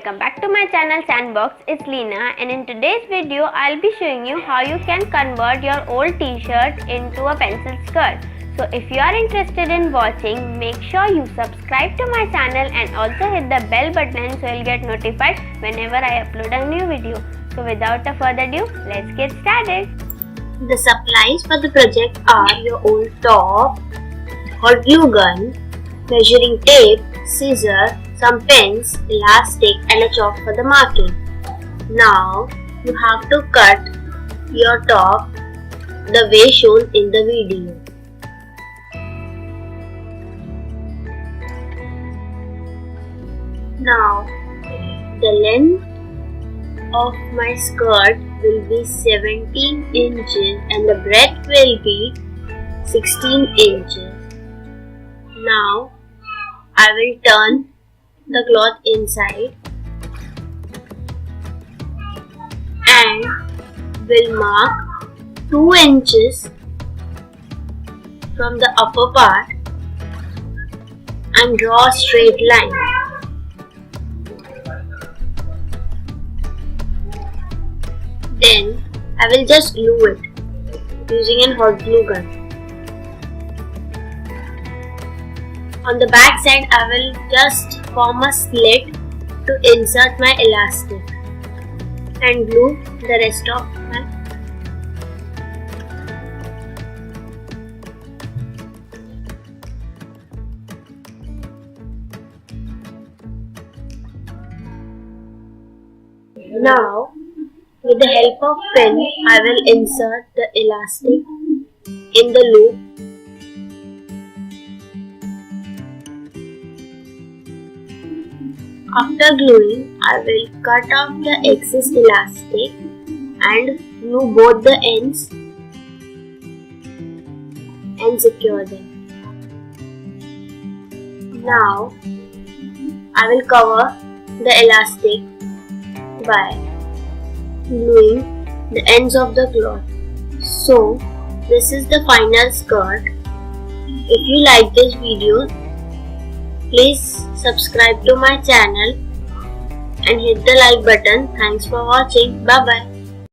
welcome back to my channel SANDBOX. It's Leena, and in today's video I'll be showing you how you can convert your old t-shirt into a pencil skirt. So if you are interested in watching, make sure you subscribe to my channel and also hit the bell button so you'll get notified whenever I upload a new video. So without a further ado, let's get started. The supplies for the project are your old top, hot glue gun, measuring tape, scissors, some pens, elastic and a chalk for the marking. Now you have to cut your top the way shown in the video. Now the length of my skirt will be 17 inches and the breadth will be 16 inches. Now I will turn the cloth inside and will mark 2 inches from the upper part and draw a straight line. Then I will just glue it using a hot glue gun. On the back side, I will just form a slit to insert my elastic and glue the rest of my. Now, with the help of pen, I will insert the elastic in the loop. After gluing, I will cut off the excess elastic and glue both the ends and secure them. Now, I will cover the elastic by gluing the ends of the cloth. So, this is the final skirt. If you like this video, please subscribe to my channel and hit the like button. Thanks for watching. Bye bye.